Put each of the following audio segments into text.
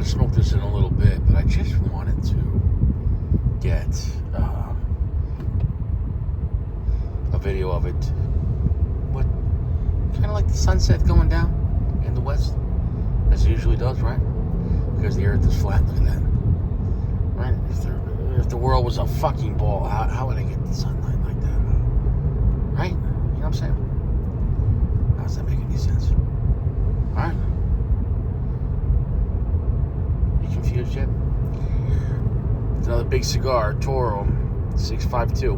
gonna smoke this in a little bit, but I just wanted to get a video of it. What kind of like the sunset going down in the west, as it usually does, right? Because the Earth is flat. Look at that, right? If the world was a fucking ball, how would I get the sunlight like that, right? You know what I'm saying? How does that make any sense? All right. Confused yet? It's another big cigar, Toro, 652.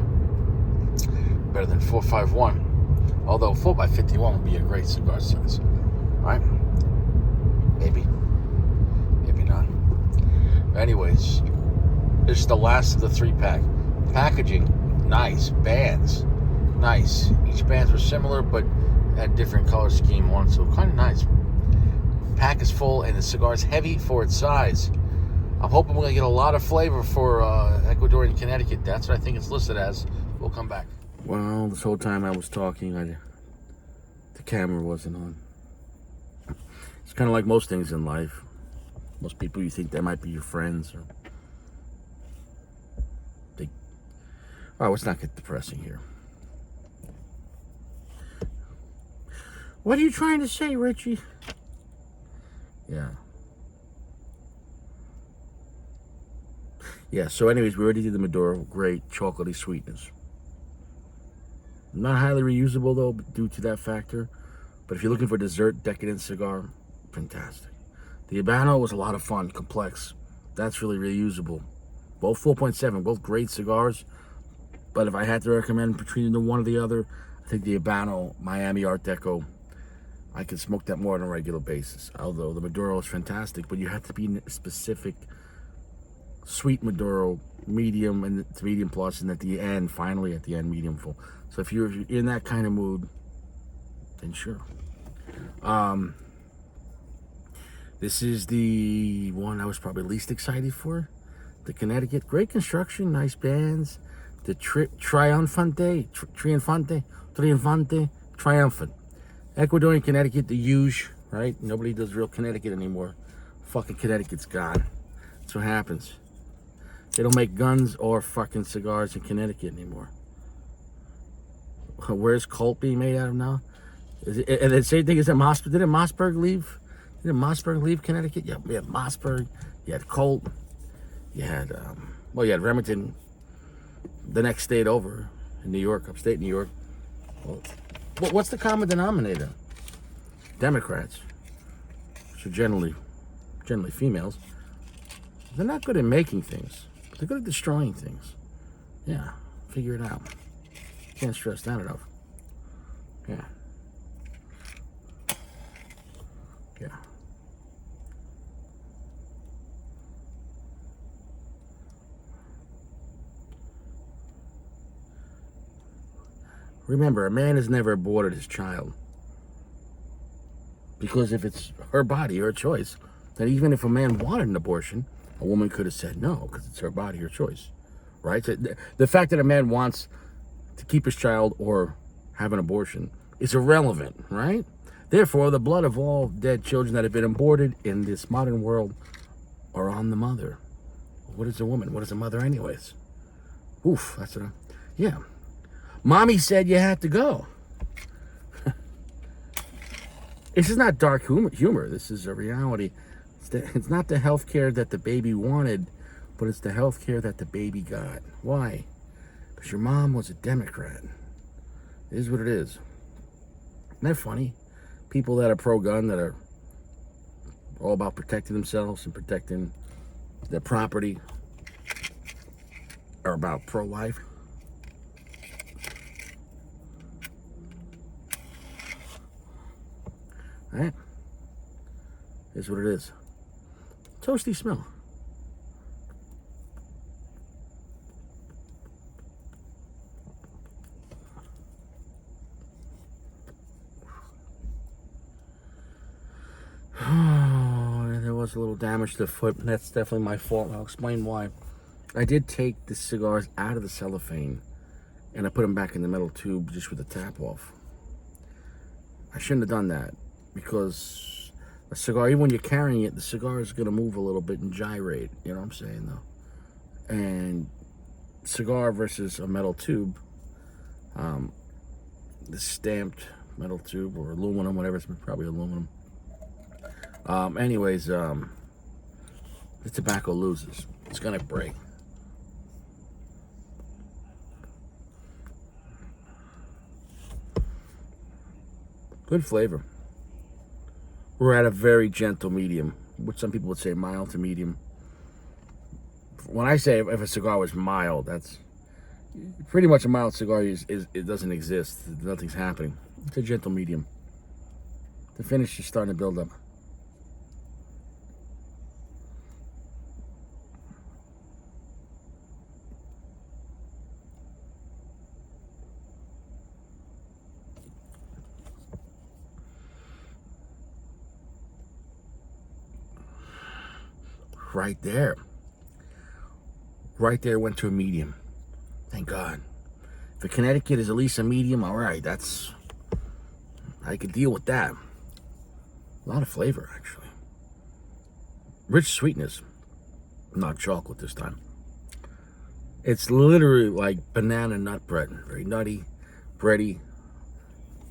Better than 451. Although 4x51 would be a great cigar size. Right? Maybe. Maybe not. Anyways, this is the last of the 3-pack. Packaging, nice. Bands, nice. Each bands were similar, but had different color scheme on, so kind of nice. Pack is full and the cigar is heavy for its size. I'm hoping we're going to get a lot of flavor for Ecuadorian Connecticut. That's what I think it's listed as. We'll come back. Well, this whole time I was talking, the camera wasn't on. It's kind of like most things in life. Most people, you think they might be your friends. All right, let's not get depressing here. What are you trying to say, Richie? Yeah, so anyways, we already did the Maduro. Great chocolatey sweetness. Not highly reusable, though, due to that factor. But if you're looking for a dessert, decadent cigar, fantastic. The Habano was a lot of fun, complex. That's really reusable. Both 4.7, both great cigars. But if I had to recommend between the one or the other, I think the Habano, Miami Art Deco, I could smoke that more on a regular basis. Although the Maduro is fantastic, but you have to be in a specific sweet Maduro, medium and to medium plus, and at the end, finally at the end, medium full. So if you're in that kind of mood, then sure. This is the one I was probably least excited for. The Connecticut, great construction, nice bands. The Triunfante, Triumphant. Ecuadorian Connecticut, the huge, right? Nobody does real Connecticut anymore. Fucking Connecticut's gone. That's what happens. They don't make guns or fucking cigars in Connecticut anymore. Where's Colt being made out of now? And the same thing is that Mossberg. Didn't Mossberg leave? Didn't Mossberg leave Connecticut? Yeah, you had Mossberg. You had Colt. You had, you had Remington. The next state over in New York, upstate New York. Well, what's the common denominator? Democrats. So generally females. They're not good at making things. They're good at destroying things. Yeah, figure it out. Can't stress that enough. Yeah. Remember, a man has never aborted his child. Because if it's her body, her choice, then even if a man wanted an abortion, a woman could have said no, because it's her body, her choice. Right? So the fact that a man wants to keep his child or have an abortion is irrelevant, right? Therefore, the blood of all dead children that have been aborted in this modern world are on the mother. What is a woman? What is a mother anyways? Oof, that's what yeah. Mommy said you had to go. This is not dark humor. This is a reality. It's not the health care that the baby wanted, but it's the health care that the baby got. Why? Because your mom was a Democrat. It is what it is. Isn't that funny? People that are pro-gun, that are all about protecting themselves and protecting their property, are about pro-life. Right? Is what it is. Toasty smell. Oh, there was a little damage to the foot. That's definitely my fault. I'll explain why. I did take the cigars out of the cellophane and I put them back in the metal tube just with the tap off. I shouldn't have done that. Because A cigar, even when you're carrying it, the cigar is going to move a little bit and gyrate. You know what I'm saying, though? And cigar versus a metal tube, the stamped metal tube or aluminum, whatever, it's probably aluminum. Anyways, the tobacco loses. It's going to break. Good flavor. We're at a very gentle medium, which some people would say mild to medium. When I say if a cigar was mild, that's pretty much a mild cigar. It doesn't exist. Nothing's happening. It's a gentle medium. The finish is starting to build up. Right there went to a medium. Thank God. If a Connecticut is at least a medium, all right, I could deal with that. A lot of flavor, actually. Rich sweetness. Not chocolate this time. It's literally like banana nut bread. Very nutty, bready,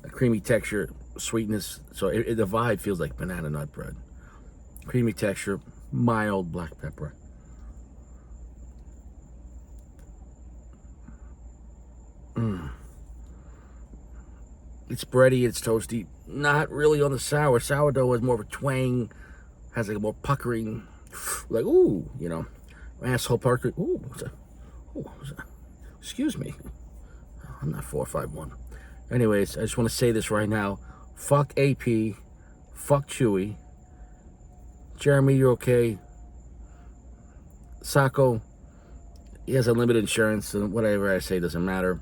a creamy texture, sweetness. So the vibe feels like banana nut bread. Creamy texture, mild black pepper. It's bready, it's toasty. Not really on the sour. Sourdough has more of a twang, has like a more puckering, like, ooh, you know, asshole pucker. Ooh, excuse me. I'm not 451. Anyways, I just want to say this right now. Fuck AP. Fuck Chewy. Jeremy, you're okay. Sacco, he has unlimited insurance, and whatever I say doesn't matter.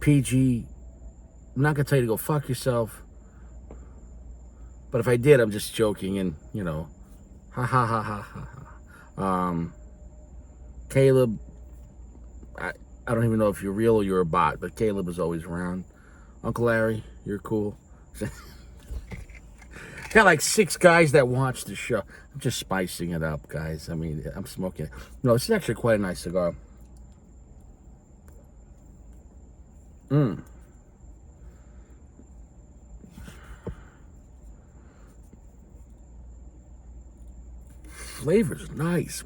PG, I'm not going to tell you to go fuck yourself. But if I did, I'm just joking, and, you know, ha ha ha ha ha ha. Caleb, I don't even know if you're real or you're a bot, but Caleb is always around. Uncle Larry, you're cool. Got like 6 guys that watch the show. I'm just spicing it up, guys. I mean, I'm smoking it. No, this is actually quite a nice cigar. Flavor's nice.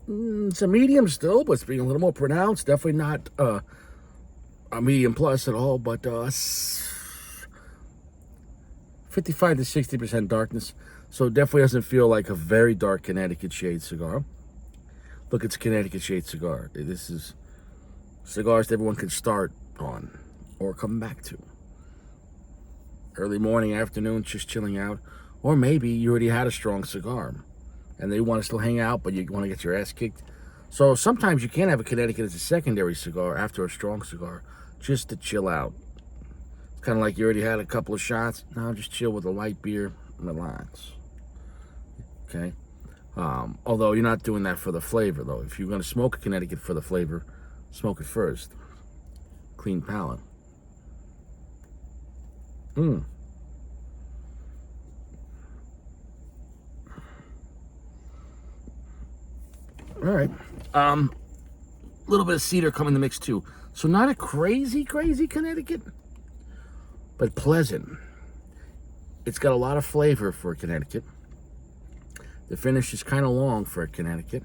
It's a medium still, but it's being a little more pronounced. Definitely not a medium plus at all, but 55 to 60% darkness. So it definitely doesn't feel like a very dark Connecticut shade cigar. Look, it's a Connecticut shade cigar. This is cigars that everyone can start on or come back to. Early morning, afternoon, just chilling out. Or maybe you already had a strong cigar and they want to still hang out, but you want to get your ass kicked. So sometimes you can have a Connecticut as a secondary cigar after a strong cigar just to chill out. It's kind of like you already had a couple of shots. Now just chill with a light beer and relax. Okay? Although you're not doing that for the flavor, though. If you're going to smoke a Connecticut for the flavor, smoke it first. Clean palate. All right. A little bit of cedar come in the mix, too. So not a crazy Connecticut, but pleasant. It's got a lot of flavor for a Connecticut. The finish is kind of long for a Connecticut.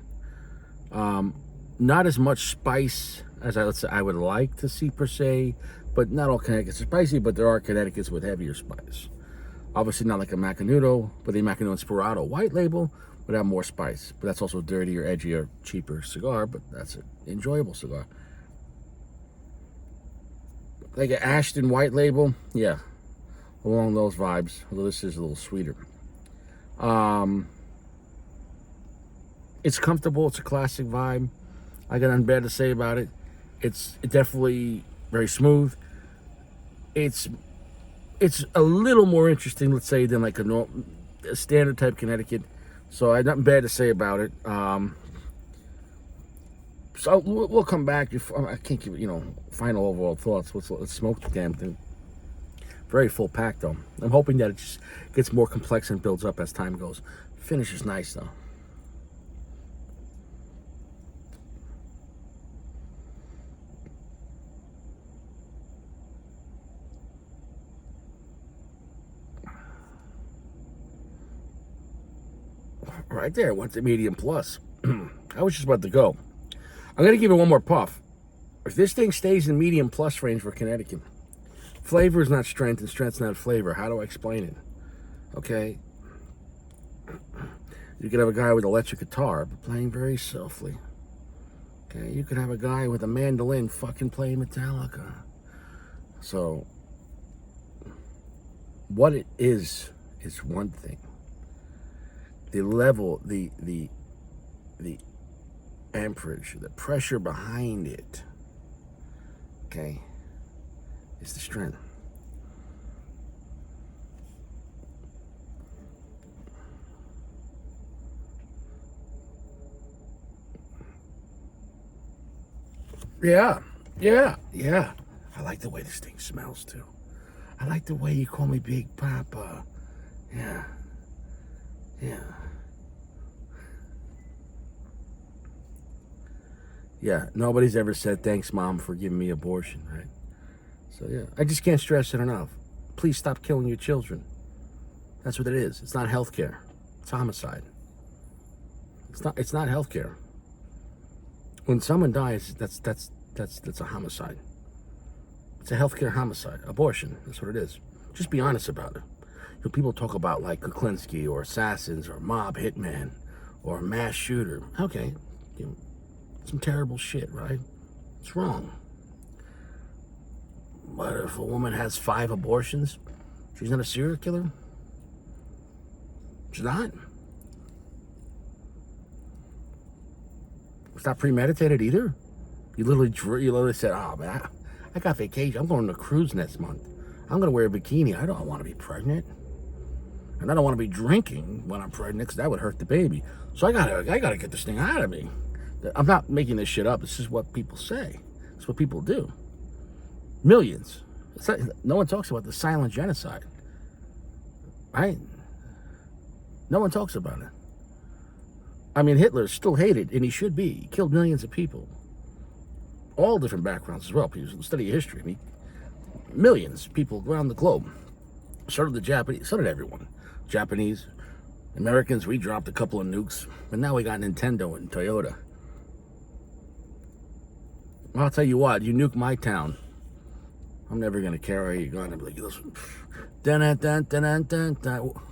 Not as much spice as I would like to see per se, but not all Connecticut's are spicy, but there are Connecticut's with heavier spice. Obviously not like a Macanudo, but the Macanudo Inspirato white label would have more spice. But that's also dirtier, edgier, cheaper cigar, but that's an enjoyable cigar. Like an Ashton white label, yeah, along those vibes, although this is a little sweeter. It's comfortable, it's a classic vibe. I got nothing bad to say about it. It's definitely very smooth. It's a little more interesting, let's say, than like a standard type Connecticut. So I have nothing bad to say about it. So we'll come back. I can't give final overall thoughts. Let's smoke the damn thing. Very full pack, though. I'm hoping that it just gets more complex and builds up as time goes. Finish is nice, though. Right there, went to medium plus. I was just about to go. I'm going to give it one more puff. If this thing stays in medium plus range for Connecticut, flavor is not strength and strength's not flavor. How do I explain it? Okay? You could have a guy with electric guitar, but playing very softly. Okay? You could have a guy with a mandolin fucking playing Metallica. So, what it is one thing. The level, the amperage, the pressure behind it, okay, is the strength. Yeah. I like the way this thing smells too. I like the way you call me Big Papa. Yeah. Yeah, nobody's ever said thanks, Mom, for giving me abortion, right? So yeah, I just can't stress it enough. Please stop killing your children. That's what it is. It's not healthcare. It's homicide. It's not healthcare. When someone dies, that's a homicide. It's a healthcare homicide. Abortion. That's what it is. Just be honest about it. You know, people talk about like Kuklinski or assassins or mob hitman or mass shooter. Okay, you know, some terrible shit, right? It's wrong. But if a woman has 5 abortions, she's not a serial killer? She's not? It's not premeditated either? You literally said, oh man, I got vacation. I'm going on a cruise next month. I'm going to wear a bikini. I don't want to be pregnant. And I don't want to be drinking when I'm pregnant because that would hurt the baby. So I gotta get this thing out of me. I'm not making this shit up. This is what people say. It's what people do. Millions. No one talks about the silent genocide. Right? No one talks about it. I mean, Hitler's still hated, and he should be. He killed millions of people. All different backgrounds as well. People study history. I mean, millions of people around the globe. So did the Japanese. So did everyone. Japanese, Americans, we dropped a couple of nukes. But now we got Nintendo and Toyota. I'll tell you what, you nuke my town, I'm never going to care where you're going to be like, listen,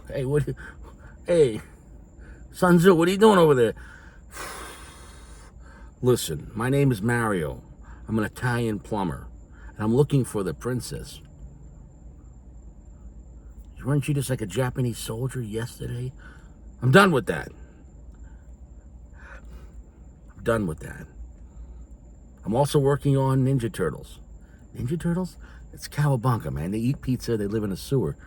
hey, hey, Sun Tzu, what are you doing over there? Listen, my name is Mario. I'm an Italian plumber, and I'm looking for the princess. Weren't you just like a Japanese soldier yesterday? I'm done with that. I'm also working on Ninja Turtles. Ninja Turtles? It's cowabunga, man. They eat pizza, they live in a sewer.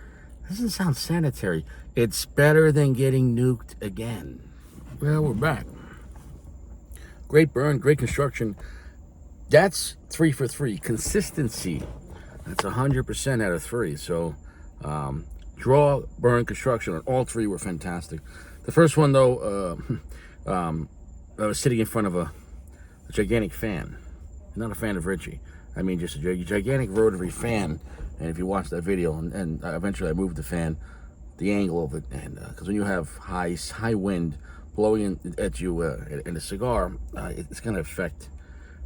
Doesn't sound sanitary. It's better than getting nuked again. Well, we're back. Great burn, great construction. That's 3 for 3. Consistency. That's 100% out of 3. So, draw, burn, construction, and all 3 were fantastic. The first one, though, I was sitting in front of a gigantic fan. I'm not a fan of Richie. I mean, just a gigantic rotary fan. And if you watch that video, and eventually I moved the fan, the angle of it, and because when you have high wind blowing at you in a cigar, it's going to affect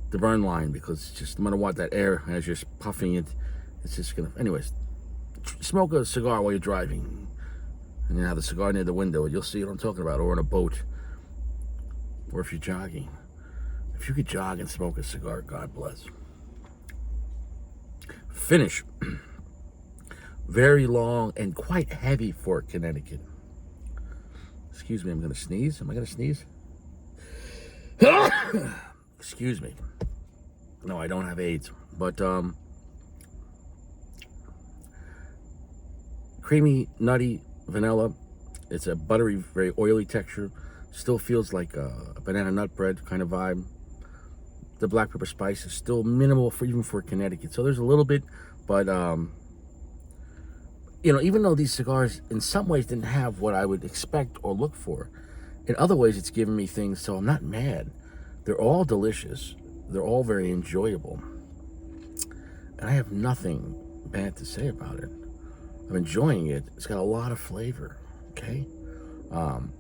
the burn line, because it's just no matter what, that air, as you're puffing it, it's just going to. Anyways, smoke a cigar while you're driving, and you have the cigar near the window. You'll see what I'm talking about, or on a boat, or if you're jogging. If you could jog and smoke a cigar, God bless. Finish. Very long and quite heavy for Connecticut. Excuse me, I'm going to sneeze. Am I going to sneeze? Excuse me. No, I don't have AIDS. But, creamy, nutty, vanilla. It's a buttery, very oily texture. Still feels like a banana nut bread kind of vibe. The black pepper spice is still minimal even for Connecticut. So there's a little bit, but even though these cigars in some ways didn't have what I would expect or look for, in other ways it's given me things, so I'm not mad. They're all delicious. They're all very enjoyable. And I have nothing bad to say about it. I'm enjoying it. It's got a lot of flavor, okay?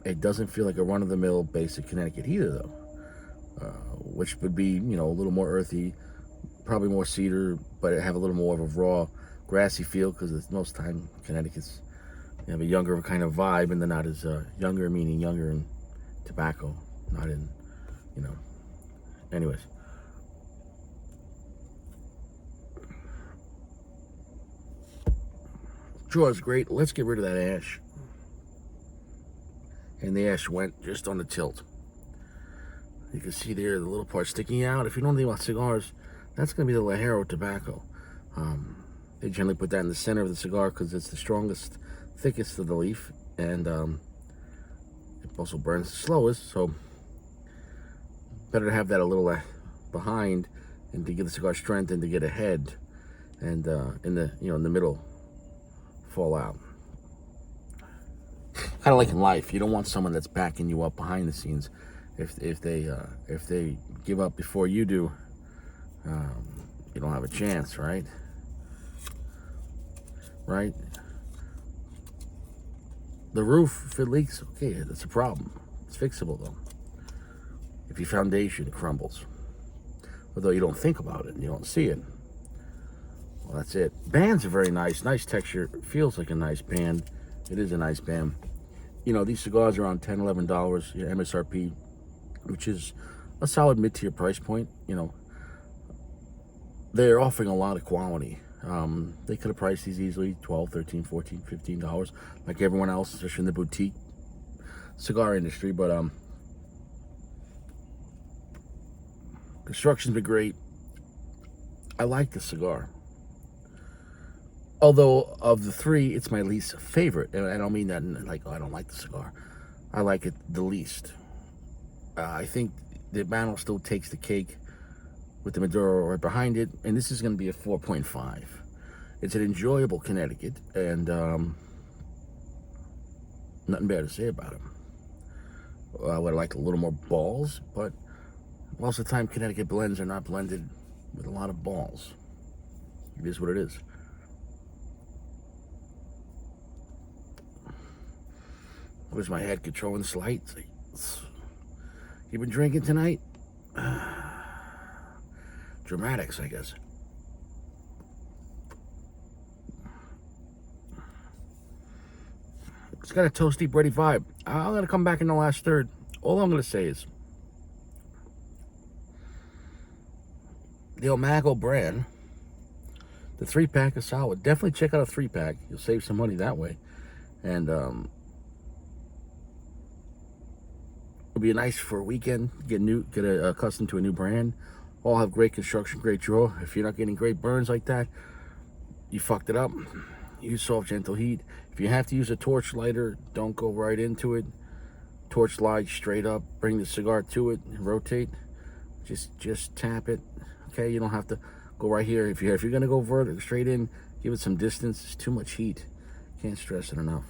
It doesn't feel like a run-of-the-mill basic Connecticut either, though, which would be, a little more earthy, probably more cedar, but it have a little more of a raw, grassy feel, because most time Connecticut's have a younger kind of vibe, and they're not as younger, meaning younger in tobacco, not in, anyways. Draw is great. Let's get rid of that ash. And the ash went just on the tilt. You can see there the little part sticking out. If you know anything about cigars, that's going to be the Ligero tobacco. They generally put that in the center of the cigar because it's the strongest, thickest of the leaf, and it also burns the slowest. So better to have that a little behind, and to give the cigar strength, and to get ahead, and in the middle, fall out. Kind of like in life, you don't want someone that's backing you up behind the scenes. If they give up before you do, you don't have a chance, right? Right? The roof, if it leaks, okay, that's a problem. It's fixable though. If your foundation crumbles, although you don't think about it and you don't see it, well, that's it. Bands are very nice texture. It feels like a nice band. It is a nice band. These cigars are around $10, $11, MSRP, which is a solid mid-tier price point. They're offering a lot of quality. They could have priced these easily $12, $13, $14, $15, like everyone else, especially in the boutique cigar industry. But construction's been great. I like the cigar. Although of the three, it's my least favorite. And I don't mean that like, I don't like the cigar. I like it the least. I think the Mago still takes the cake with the Maduro right behind it. And this is going to be a 4.5. It's an enjoyable Connecticut. And nothing bad to say about it. I would like a little more balls. But most of the time, Connecticut blends are not blended with a lot of balls. It is what it is. Where's my head controlling the lights? You been drinking tonight? Dramatics, I guess. It's got a toasty, bready vibe. I'm going to come back in the last third. All I'm going to say is the Mago brand, the 3-pack is solid. Definitely check out a 3-pack. You'll save some money that way. And it'll be nice for a weekend. Get accustomed to a new brand. All have great construction, great draw. If you're not getting great burns like that, you fucked it up. Use soft, gentle heat. If you have to use a torch lighter, don't go right into it. Torch light straight up. Bring the cigar to it and rotate. Just tap it. Okay, you don't have to go right here. If you're gonna go straight in, give it some distance. It's too much heat. Can't stress it enough.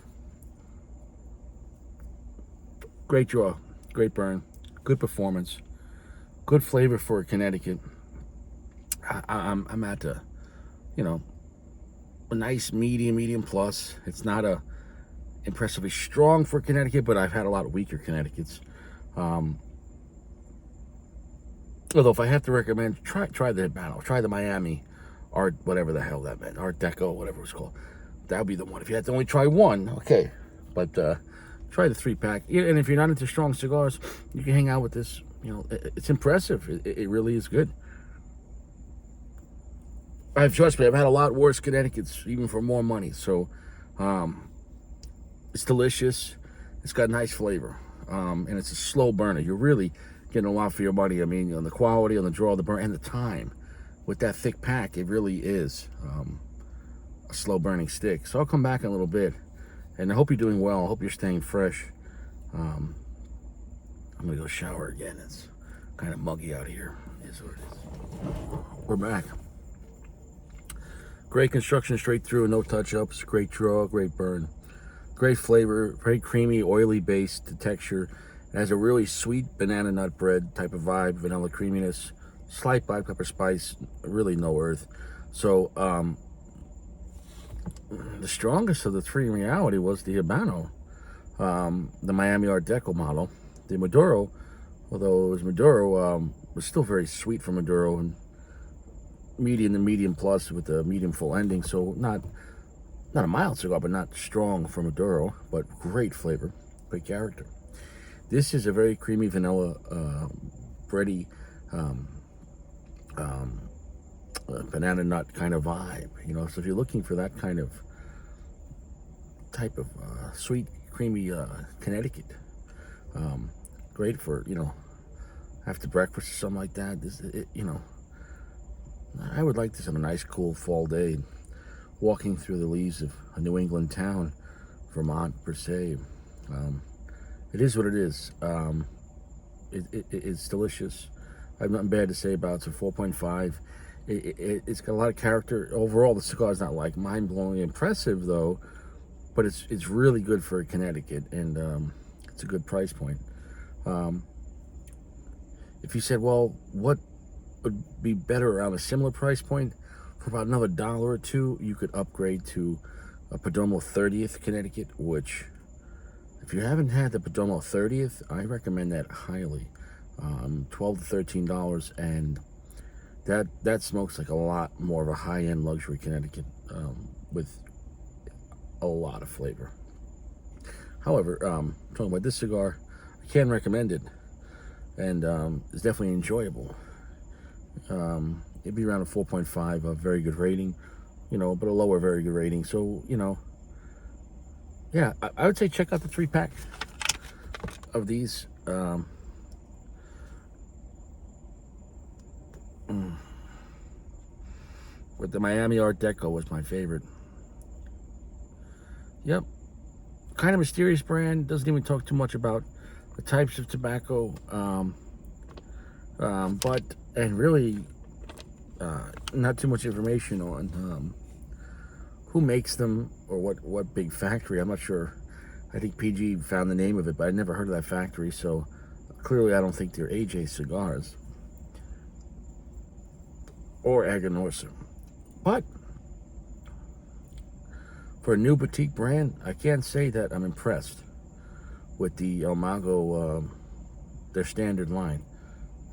Great draw, great burn, good performance, good flavor for Connecticut. I'm at a nice medium plus. It's not a impressively strong for Connecticut, but I've had a lot of weaker Connecticut's. Although if I have to recommend, try the Mago, try the Miami Art, whatever the hell that meant, Art Deco, whatever it was called. That would be the one. If you had to only try one, okay, but try the 3-pack. And if you're not into strong cigars, you can hang out with this. It's impressive. It really is good. Trust me, I've had a lot worse Connecticut's, even for more money. So, it's delicious. It's got nice flavor, and it's a slow burner. You're really getting a lot for your money. I mean, on the quality, on the draw, the burn, and the time. With that thick pack, it really is a slow burning stick. So I'll come back in a little bit, and I hope you're doing well. I hope you're staying fresh. I'm gonna go shower again. It's kind of muggy out here. It is what it is. We're back. Great construction straight through, no touch-ups. Great draw, great burn. Great flavor, very creamy, oily based texture. It has a really sweet banana nut bread type of vibe, vanilla creaminess, slight black pepper spice, really no earth. So the strongest of the three in reality was the Habano, the Miami Art Deco model. The Maduro, although it was Maduro, was still very sweet for Maduro, and medium to medium plus with the medium full ending. So not a mild cigar, but not strong for Maduro, but great flavor, great character. This is a very creamy vanilla, bready, banana nut kind of vibe, you know. So if you're looking for that kind of type of sweet, creamy Connecticut, great for, you know, after breakfast or something like that. You know, I would like this on a nice, cool fall day, walking through the leaves of a New England town, Vermont per se. It is what it is. It's delicious. I have nothing bad to say about it. It's a 4.5. It's got a lot of character. Overall, the cigar is not like mind-blowingly impressive, though, but it's really good for Connecticut, and it's a good price point. If you said, well, what would be better around a similar price point, for about another $1 or $2, you could upgrade to a Perdomo 30th Connecticut, which, if you haven't had the Perdomo 30th, I recommend that highly. $12 to $13, and that smokes like a lot more of a high-end luxury Connecticut, with a lot of flavor. However, talking about this cigar, I can recommend it, and it's definitely enjoyable. It'd be around a 4.5, a very good rating, you know, but a lower very good rating. So, you know, yeah, I would say check out the 3-pack of these. With the Miami Art Deco was my favorite. Yep, kind of mysterious brand. Doesn't even talk too much about the types of tobacco, but really not too much information on who makes them or what big factory. I'm not sure. I think PG found the name of it, but I never heard of that factory, so clearly I don't think they're AJ cigars or Aganorsa. But for a new boutique brand, I can't say that I'm impressed with the Mago, their standard line.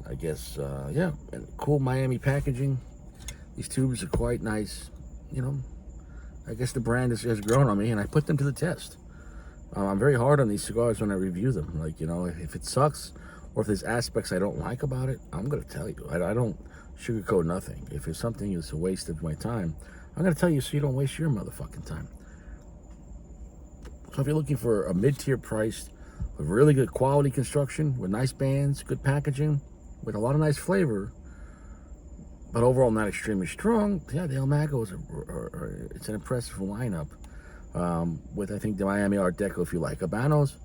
I guess, yeah, and cool Miami packaging. These tubes are quite nice. You know, I guess the brand has grown on me, and I put them to the test. I'm very hard on these cigars when I review them. Like, you know, if it sucks, or if there's aspects I don't like about it, I'm going to tell you. I don't sugarcoat nothing. If it's something that's a waste of my time, I'm going to tell you so you don't waste your motherfucking time. So if you're looking for a mid-tier price with really good quality construction, with nice bands, good packaging, with a lot of nice flavor, but overall not extremely strong, yeah, the El Mago it's an impressive lineup. With, I think, the Miami Art Deco, if you like Habanos,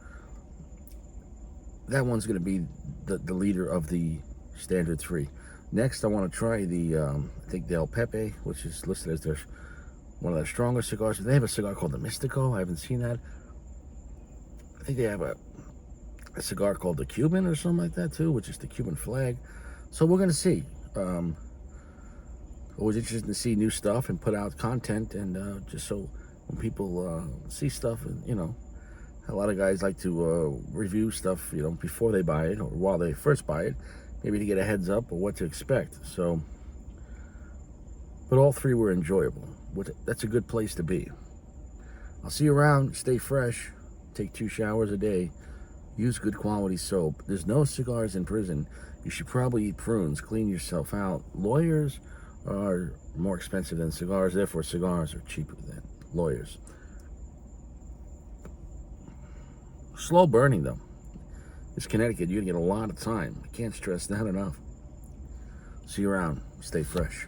that one's going to be the leader of the standard 3. Next, I want to try the, I think, the El Pepe, which is listed as one of their stronger cigars. They have a cigar called the Mystico. I haven't seen that. I think they have a cigar called the Cuban or something like that too, which is the Cuban flag. So we're going to see. Always interesting to see new stuff and put out content, and just so when people see stuff, and you know, a lot of guys like to review stuff, you know, before they buy it or while they first buy it, maybe to get a heads up of what to expect. So, but all three were enjoyable. That's a good place to be. I'll see you around. Stay fresh. Take 2 showers a day. Use good quality soap. There's no cigars in prison. You should probably eat prunes. Clean yourself out. Lawyers are more expensive than cigars. Therefore, cigars are cheaper than lawyers. Slow burning, though. This Connecticut, you're going to get a lot of time. I can't stress that enough. See you around. Stay fresh.